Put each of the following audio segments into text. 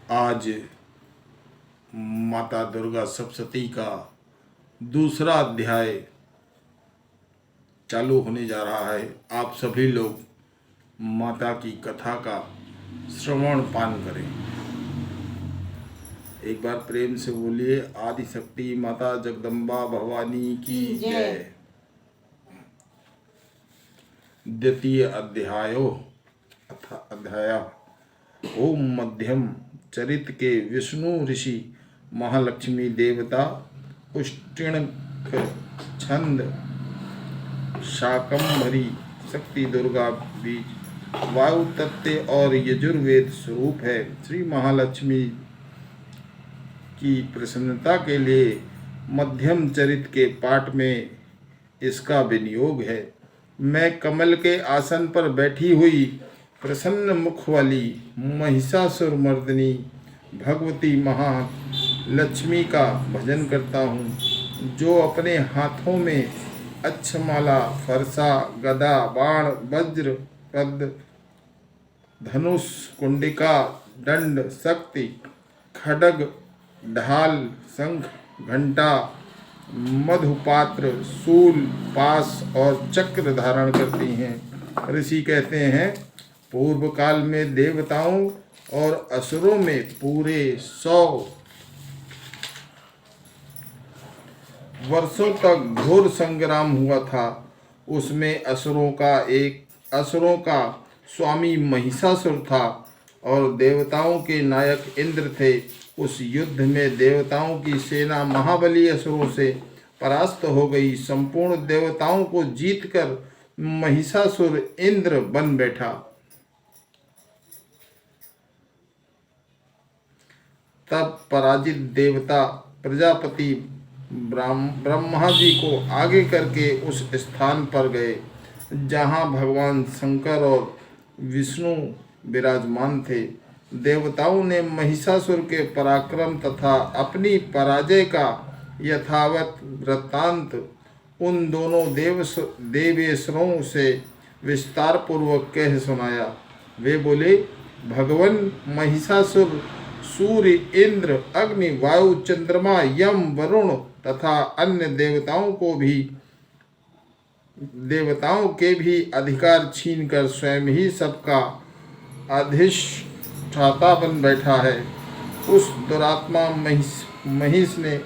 आज माता दुर्गा सप्तशती का दूसरा अध्याय चालू होने जा रहा है। आप सभी लोग माता की कथा का श्रवण पान करें। एक बार प्रेम से बोलिए, आदि शक्ति माता जगदम्बा भवानी की जय। द्वितीय अध्याय ओम मध्यम चरित के विष्णु ऋषि महालक्ष्मी देवता उष्टीर्ण छंद शाकंभरी शक्ति दुर्गा बीज वायु तत्व और यजुर्वेद स्वरूप है। श्री महालक्ष्मी की प्रसन्नता के लिए मध्यम चरित के पाठ में इसका विनियोग है। मैं कमल के आसन पर बैठी हुई प्रसन्न मुख वाली महिषासुर मर्दिनी भगवती महालक्ष्मी का भजन करता हूँ, जो अपने हाथों में अक्षमाला, फरसा, गदा, बाण, वज्र, पद, धनुष, कुंडिका, दंड, शक्ति, खड्ग, ढाल, शंख, घंटा, मधुपात्र, शूल, पास और चक्र धारण करती हैं। ऋषि कहते हैं, पूर्व काल में देवताओं और असुरों में पूरे 100 वर्षों तक घोर संग्राम हुआ था। उसमें असुरों का स्वामी महिषासुर था और देवताओं के नायक इंद्र थे। उस युद्ध में देवताओं की सेना महाबली असुरों से परास्त हो गई। संपूर्ण देवताओं को जीतकर महिषासुर इंद्र बन बैठा। तब पराजित देवता प्रजापति ब्रह्मा जी को आगे करके उस स्थान पर गए जहाँ भगवान शंकर और विष्णु विराजमान थे। देवताओं ने महिषासुर के पराक्रम तथा अपनी पराजय का यथावत वृत्तांत उन दोनों देवेश्वरों से विस्तार पूर्वक कह सुनाया। वे बोले, भगवान महिषासुर सूर्य, इंद्र, अग्नि, वायु, चंद्रमा, यम, वरुण तथा अन्य देवताओं के भी अधिकार छीनकर स्वयं ही सबका अधिष्ठाता बन बैठा है। उस दुरात्मा महिष ने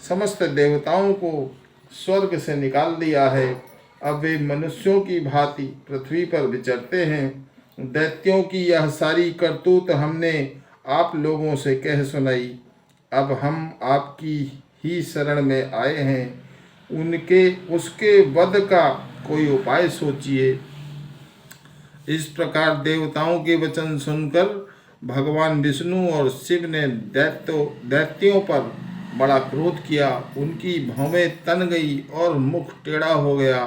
समस्त देवताओं को स्वर्ग से निकाल दिया है। अब वे मनुष्यों की भांति पृथ्वी पर विचरते हैं। दैत्यों की यह सारी करतूत हमने आप लोगों से कह सुनाई। अब हम आपकी ही शरण में आए हैं। उसके वध का कोई उपाय सोचिए। इस प्रकार देवताओं के वचन सुनकर भगवान विष्णु और शिव ने दैत्यों पर बड़ा क्रोध किया। उनकी भौवें तन गई और मुख टेढ़ा हो गया।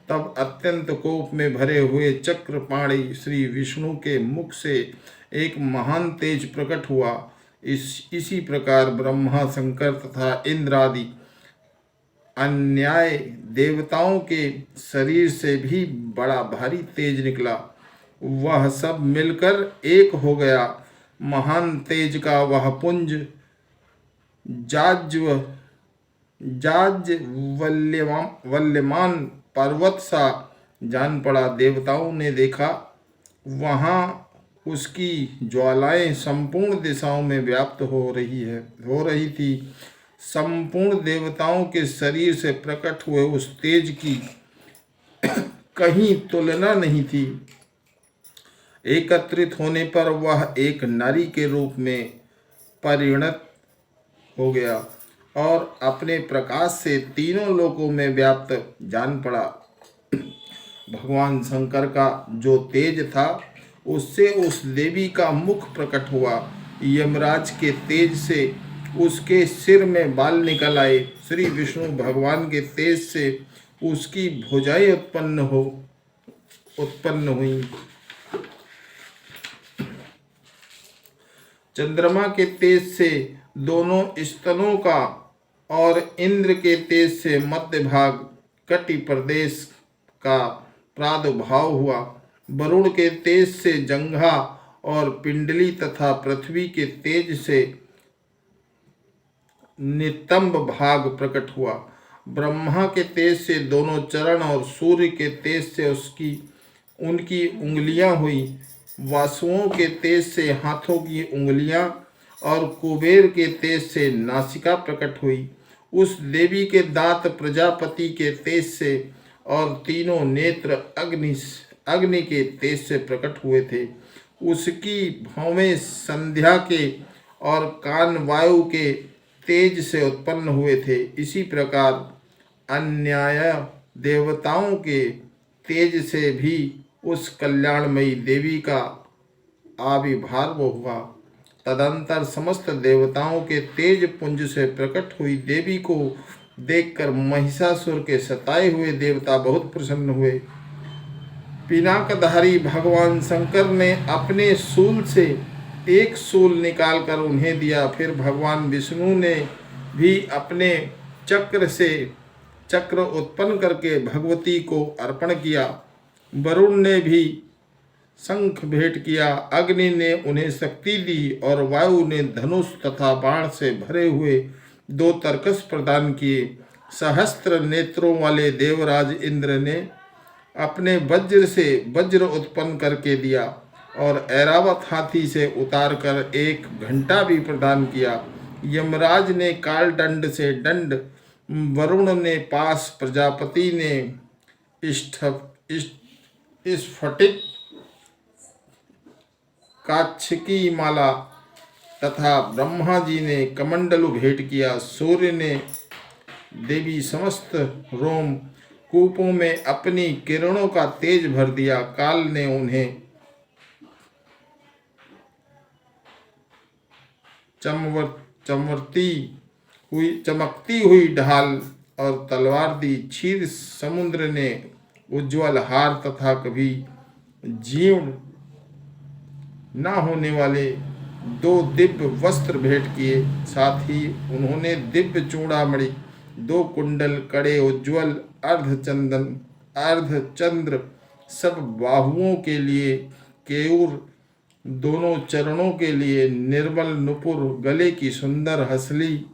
तब अत्यंत कोप में भरे हुए चक्रपाणी श्री विष्णु के मुख से एक महान तेज प्रकट हुआ। इसी प्रकार ब्रह्मा, शंकर तथा इंद्र आदि अन्याय देवताओं के शरीर से भी बड़ा भारी तेज निकला। वह सब मिलकर एक हो गया। महान तेज का वह पुंज जाज्वल्यमान पर्वत सा जान पड़ा। देवताओं ने देखा, वहाँ उसकी ज्वालाएं संपूर्ण दिशाओं में व्याप्त हो रही थी। संपूर्ण देवताओं के शरीर से प्रकट हुए उस तेज की कहीं तुलना नहीं थी। एकत्रित होने पर वह एक नारी के रूप में परिणत हो गया और अपने प्रकाश से तीनों लोकों में व्याप्त जान पड़ा। भगवान शंकर का जो तेज था, उससे उस देवी का मुख प्रकट हुआ। यमराज के तेज से उसके सिर में बाल निकल आए। श्री विष्णु भगवान के तेज से उसकी भुजाएं उत्पन्न हुई। चंद्रमा के तेज से दोनों स्तनों का और इंद्र के तेज से मध्य भाग कटि प्रदेश का प्रादुर्भाव हुआ। वरुण के तेज से जंघा और पिंडली तथा पृथ्वी के तेज से नितंब भाग प्रकट हुआ। ब्रह्मा के तेज से दोनों चरण और सूर्य के तेज से उनकी उंगलियां हुई। वासुओं के तेज से हाथों की उंगलियां और कुबेर के तेज से नासिका प्रकट हुई। उस देवी के दांत प्रजापति के तेज से और तीनों नेत्र अग्नि के तेज से प्रकट हुए थे। उसकी भौवें संध्या के और कान वायु के तेज से उत्पन्न हुए थे। इसी प्रकार अन्याय देवताओं के तेज से भी उस कल्याणमयी देवी का आविर्भाव हुआ। तदंतर समस्त देवताओं के तेज पुंज से प्रकट हुई देवी को देखकर महिषासुर के सताए हुए देवता बहुत प्रसन्न हुए। पिनाकधारी भगवान शंकर ने अपने शूल से एक शूल निकालकर उन्हें दिया। फिर भगवान विष्णु ने भी अपने चक्र से चक्र उत्पन्न करके भगवती को अर्पण किया। वरुण ने भी शंख भेंट किया। अग्नि ने उन्हें शक्ति दी और वायु ने धनुष तथा बाण से भरे हुए 2 तरकस प्रदान किए। सहस्त्र नेत्रों वाले देवराज इंद्र ने अपने वज्र से वज्र उत्पन्न करके दिया और ऐरावत हाथी से उतारकर 1 घंटा भी प्रदान किया। यमराज ने काल दंड से दंड, वरुण ने पास, प्रजापति ने स्फटिक काक्षकी माला तथा ब्रह्मा जी ने कमंडलु भेंट किया। सूर्य ने देवी समस्त रोम कूपों में अपनी किरणों का तेज भर दिया। काल ने उन्हें चमकती हुई ढाल और तलवार दी। क्षीर समुद्र ने उज्ज्वल हार तथा कभी जीर्ण न होने वाले 2 दिव्य वस्त्र भेंट किए। साथ ही उन्होंने दिव्य चूड़ामणि, 2 कुंडल, कड़े, उज्ज्वल अर्धचंद्र, सब बाहुओं के लिए केयूर, दोनों चरणों के लिए निर्मल नुपुर, गले की सुंदर हसली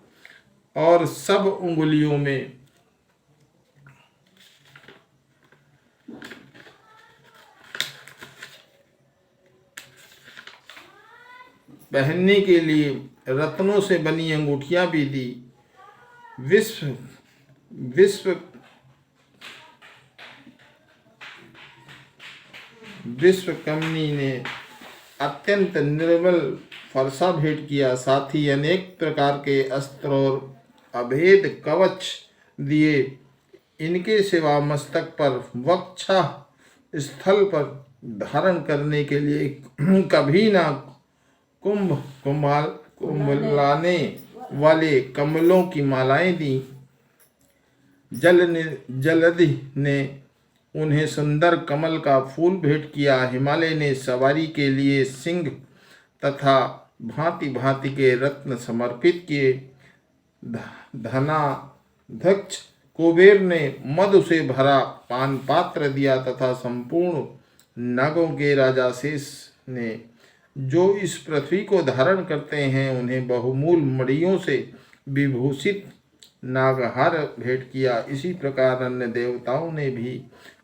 और सब उंगलियों में पहनने के लिए रत्नों से बनी अंगूठियां भी दी। विश्वकर्मी ने अत्यंत निर्मल फरसा भेंट किया। साथ ही अनेक प्रकार के अस्त्र और अभेद कवच दिए। इनके सिवा मस्तक पर, वक्षा स्थल पर धारण करने के लिए कभी ना कुंभलाने वाले कमलों की मालाएं दी। जलधि ने उन्हें सुंदर कमल का फूल भेंट किया। हिमालय ने सवारी के लिए सिंह तथा भांति भांति के रत्न समर्पित किए। धनाध्यक्ष कुबेर ने मधु से भरा पान पात्र दिया तथा संपूर्ण नागों के राजा शेष ने, जो इस पृथ्वी को धारण करते हैं, उन्हें बहुमूल मणियों से विभूषित नागहार भेंट किया। इसी प्रकार अन्य देवताओं ने भी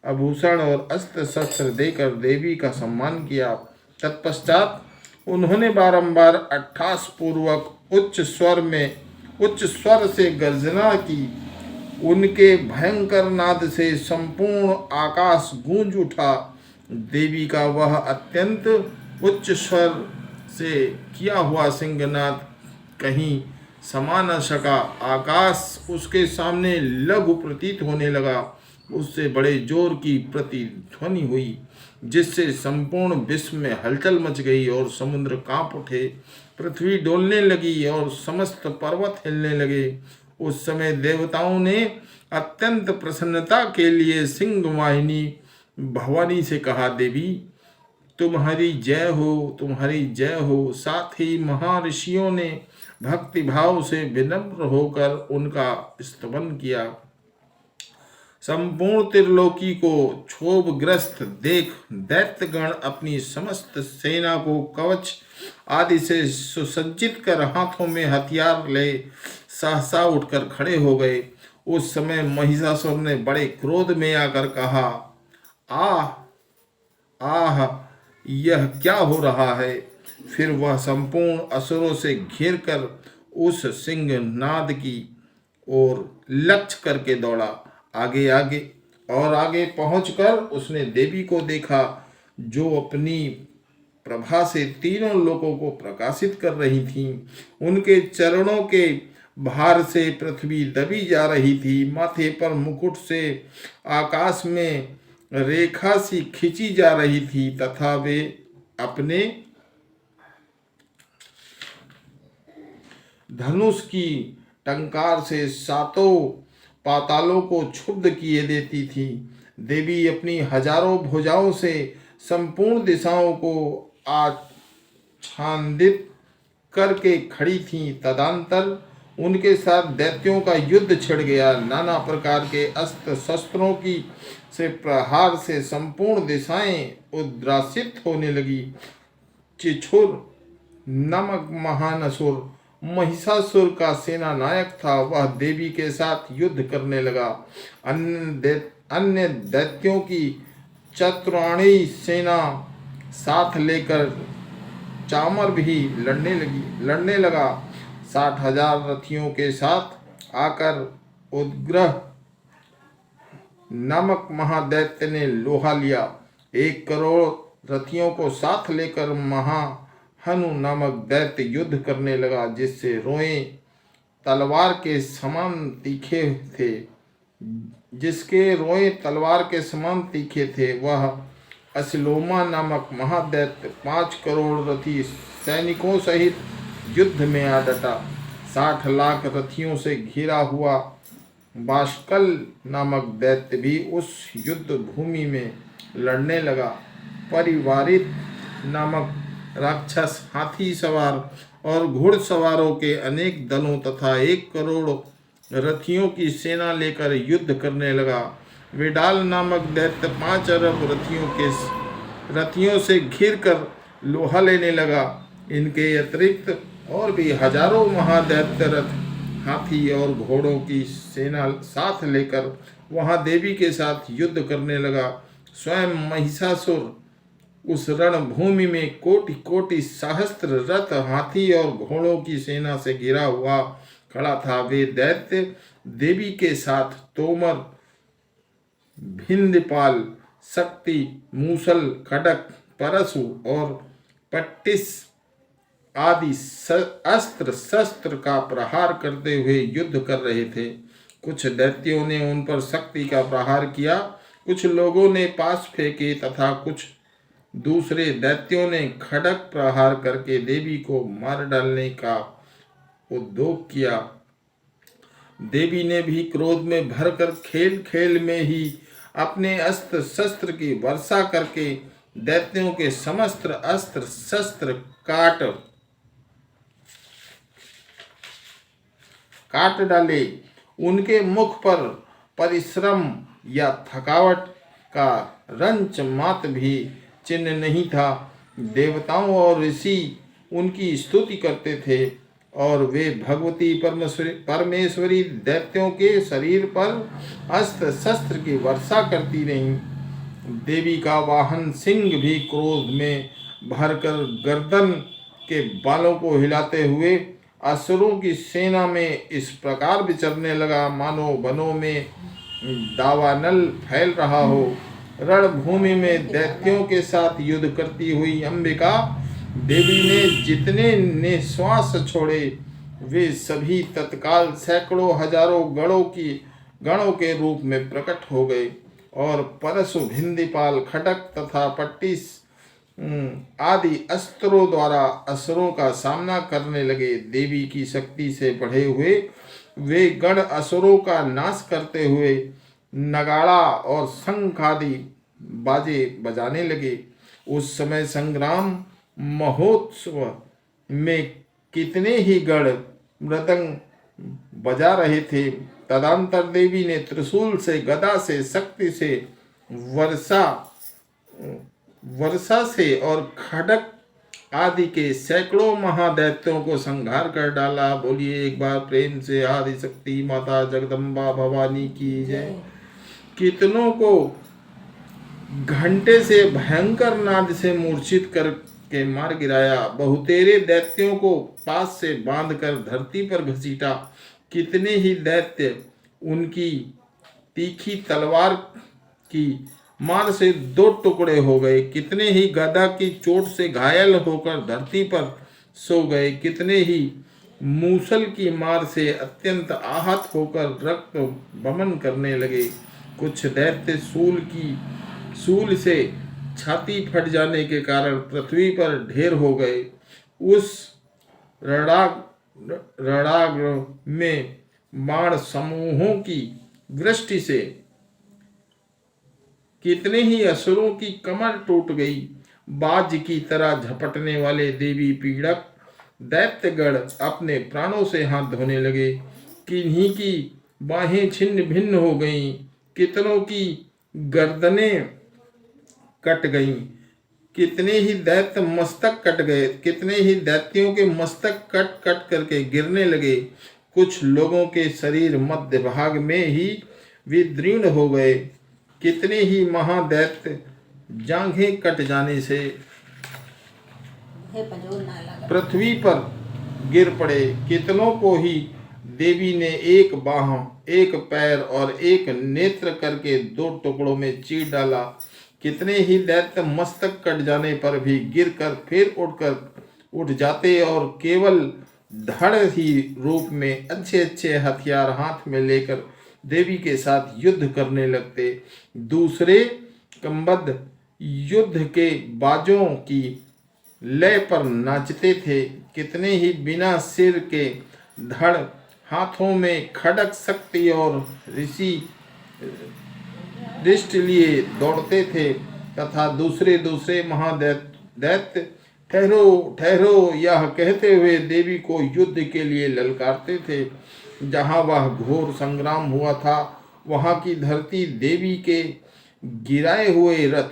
आभूषण और अस्त्र शस्त्र देकर देवी का सम्मान किया। तत्पश्चात उन्होंने बारंबार अट्ठास पूर्वक उच्च स्वर से गर्जना की। उनके भयंकर नाद से संपूर्ण आकाश गूंज उठा। देवी का वह अत्यंत उच्च स्वर से किया हुआ सिंहनाद कहीं समा न सका। आकाश उसके सामने लघु प्रतीत होने लगा। उससे बड़े जोर की प्रतिध्वनि हुई, जिससे संपूर्ण विश्व में हलचल मच गई और समुद्र कांप उठे। पृथ्वी डोलने लगी और समस्त पर्वत हिलने लगे। उस समय देवताओं ने अत्यंत प्रसन्नता के लिए सिंह वाहिनी भवानी से कहा, देवी तुम्हारी जय हो, तुम्हारी जय हो। साथ ही महर्षियों ने भक्ति भाव से विनम्र होकर उनका स्तवन किया। संपूर्ण त्रिलोकी को क्षोभग्रस्त देख दैत्यगण अपनी समस्त सेना को कवच आदि से सुसज्जित कर हाथों में हथियार ले सहसा उठकर खड़े हो गए। उस समय महिषासुर ने बड़े क्रोध में आकर कहा, आह आह, यह क्या हो रहा है। फिर वह संपूर्ण असुरों से घिर कर उस सिंह नाद की ओर लक्ष्य करके दौड़ा। आगे आगे और आगे पहुंचकर उसने देवी को देखा, जो अपनी प्रभा से तीनों लोगों को प्रकाशित कर रही थीं। उनके चरणों के भार से पृथ्वी दबी जा रही थी। माथे पर मुकुट से आकाश में रेखा सी खींची जा रही थी तथा वे अपने धनुष की टंकार से सातों पातालों को क्षुब्ध किए देती थी। देवी अपनी हजारों भुजाओं से संपूर्ण दिशाओं को आच्छादित करके खड़ी थीं। तदंतर उनके साथ दैत्यों का युद्ध छिड़ गया। नाना प्रकार के अस्त्र शस्त्रों की से प्रहार से संपूर्ण दिशाएं उद्रासित होने लगी। चिछुर नामक महान असुर महिषासुर का सेना नायक था। वह देवी के साथ युद्ध करने लगा। अन्य दैत्यों की चतुराणी सेना साथ लेकर चामर भी लड़ने लगा। 60,000 रथियों के साथ आकर उद्ग्रह नामक महादैत्य ने लोहा लिया। 1 करोड़ रथियों को साथ लेकर महाहनु नामक दैत्य युद्ध करने लगा, जिससे रोए तलवार के समान तीखे थे। जिसके रोए तलवार के समान तीखे थे, वह असिलोमा नामक महादैत्य 5 करोड़ रथी सैनिकों सहित युद्ध में आ डटा। 60 लाख रथियों से घिरा हुआ बाष्कल नामक दैत्य भी उस युद्ध भूमि में लड़ने लगा। परिवारित नामक राक्षस हाथी सवार और घुड़सवारों के अनेक दलों तथा 1 करोड़ रथियों की सेना लेकर युद्ध करने लगा। विडाल नामक दैत्य 5 अरब रथियों से घिर कर लोहा लेने लगा। इनके अतिरिक्त और भी हजारों महादैत्य रथ, हाथी और घोड़ों की सेना साथ लेकर वहां देवी के साथ युद्ध करने लगा। स्वयं महिषासुर उस रणभूमि में कोटि कोटि सहस्त्र रथ, हाथी और घोड़ों की सेना से घिरा हुआ खड़ा था। वे दैत्य देवी के साथ तोमर, भिंदपाल, शक्ति, मूसल, खड़क, परशु और पट्टिस आदि अस्त्र शस्त्र का प्रहार करते हुए युद्ध कर रहे थे। कुछ दैत्यों ने उन पर शक्ति का प्रहार किया, कुछ लोगों ने पास फेंके तथा कुछ दूसरे दैत्यों ने खड़क प्रहार करके देवी को मार डालने का उद्योग किया। देवी ने भी क्रोध में भरकर खेल खेल में ही अपने अस्त्र शस्त्र की वर्षा करके दैत्यों के समस्त अस्त्र शस्त्र काट डाले। उनके मुख पर परिश्रम या थकावट का रंच मात्र भी चिन्ह नहीं था। देवताओं और ऋषि उनकी स्तुति करते थे और वे भगवती परमेश्वरी दैत्यों के शरीर पर अस्त्र शस्त्र की वर्षा करती रहीं। देवी का वाहन सिंह भी क्रोध में भरकर गर्दन के बालों को हिलाते हुए असुरों की सेना में इस प्रकार विचरने लगा, मानो वनों में दावानल फैल रहा हो। रणभूमि में दैत्यों के साथ युद्ध करती हुई अंबिका देवी ने जितने निश्वास छोड़े, वे सभी तत्काल सैकड़ों हजारों गणों के रूप में प्रकट हो गए और परशु, भिंदीपाल, खड़क तथा पट्टिस आदि अस्त्रों द्वारा असुरों का सामना करने लगे। देवी की शक्ति से बढ़े हुए वे गण असुरों का नाश करते हुए नगाड़ा और शंख आदि बाजे बजाने लगे। उस समय संग्राम महोत्सव में कितने ही गण, मृदंग, बजा रहे थे। तदंतर देवी ने त्रिशूल से, गदा से, शक्ति से, वर्षा वर्षा से और खड़क आदि के सैकड़ों महादैत्यों को संहार कर डाला। बोलिए एक बार प्रेम से आदि शक्ति माता जगदम्बा भवानी की जय। कितनों को घंटे से भयंकर नाद से मूर्छित करके मार गिराया। बहुतेरे दैत्यों को पास से बांधकर धरती पर घसीटा। कितने ही दैत्य उनकी तीखी तलवार की मार से दो टुकड़े हो गए। कितने ही गदा की चोट से घायल होकर धरती पर सो गए। कितने ही मूसल की मार से अत्यंत आहत होकर रक्त बमन करने लगे। कुछ दैत्य सूल से छाती फट जाने के कारण पृथ्वी पर ढेर हो गए। उस रणाग्र में बाण समूहों की वृष्टि से कितने ही असुरों की कमर टूट गई। बाज की तरह झपटने वाले देवी पीड़क दैत्यगण अपने प्राणों से हाथ धोने लगे। किन्हीं की बाहें छिन्न भिन्न हो गईं। कितनों की गर्दनें कट गईं। कितने ही दैत्य मस्तक कट गए। कितने ही दैत्यों के मस्तक कट कट करके गिरने लगे। कुछ लोगों के शरीर मध्य भाग में ही विदीर्ण हो गए। कितने ही महादैत्य जांघें कट जाने से पृथ्वी पर गिर पड़े। कितनों को ही देवी ने एक बाह, एक पैर और एक नेत्र करके दो टुकड़ों में चीर डाला। कितने ही दैत्य मस्तक कट जाने पर भी गिरकर फिर उठ जाते और केवल धड़ ही रूप में अच्छे अच्छे हथियार हाथ में लेकर देवी के साथ युद्ध करने लगते। दूसरे कंबद्ध युद्ध के बाजों की लय पर नाचते थे। कितने ही बिना सिर के धड़ हाथों में खड़क शक्ति और रिष्ट लिए दौड़ते थे तथा दूसरे महादैत्य ठहरो ठहरो यह कहते हुए देवी को युद्ध के लिए ललकारते थे। जहाँ वह घोर संग्राम हुआ था वहाँ की धरती देवी के गिराए हुए रथ,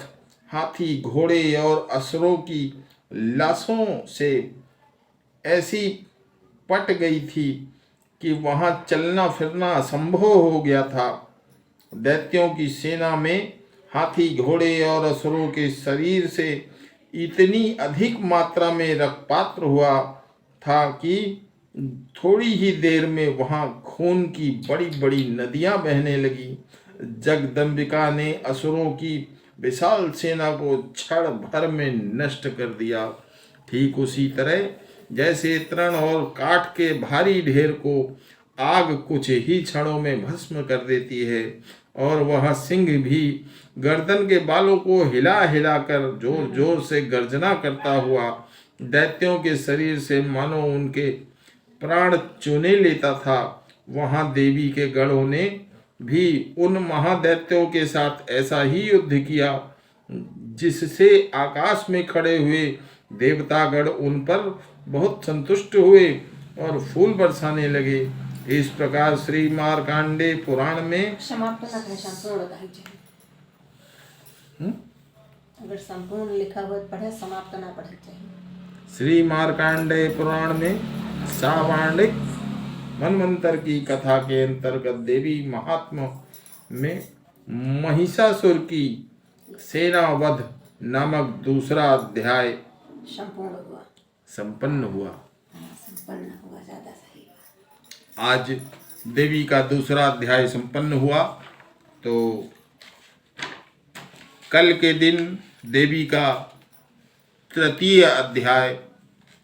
हाथी, घोड़े और असुरों की लाशों से ऐसी पट गई थी कि वहाँ चलना फिरना असंभव हो गया था। दैत्यों की सेना में हाथी, घोड़े और असुरों के शरीर से इतनी अधिक मात्रा में रक्तपात हुआ था कि थोड़ी ही देर में वहां खून की बड़ी बड़ी नदियां बहने लगी। जगदम्बिका ने असुरों की विशाल सेना को क्षण भर में नष्ट कर दिया। ठीक उसी तरह जैसे तृण और काठ के भारी ढेर को आग कुछ ही क्षणों में भस्म कर देती है और वह सिंह भी गर्दन के बालों को हिला हिला कर जोर जोर से गर्जना करता हुआ दैत्यों के शरीर से मानो उनके प्राण चुने लेता था, वहां देवी के गणों ने भी उन महादैत्यों के साथ ऐसा ही युद्ध किया जिससे आकाश में खड़े हुए देवतागण उन पर बहुत संतुष्ट हुए और फूल बरसाने लगे। इस प्रकार श्री मार्कंडेय पुराण में समाप्त ना करें, संपूर्ण बताइए चाहिए। अगर संपूर्ण लिखा हुआ पढ़े, समाप्त ना पढ़े चाहिए। श्री मार्कंडेय पुराण में सावाणिक मनवंतर की कथा के अंतर्गत देवी महात्मा में महिषासुर की सेनावध नामक दूसरा अध्याय संपन्न हुआ। ज्यादा सही। आज देवी का दूसरा अध्याय संपन्न हुआ, तो कल के दिन देवी का तृतीय अध्याय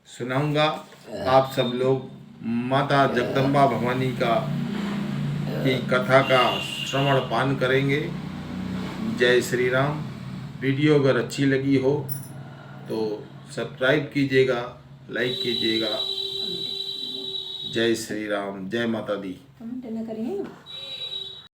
सुनाऊंगा। आप सब लोग माता जगदम्बा भवानी की कथा का श्रवण पान करेंगे। जय श्री राम। वीडियो अगर अच्छी लगी हो तो सब्सक्राइब कीजिएगा, लाइक कीजिएगा। जय श्री राम, जय माता दी। कमेंट न करिए।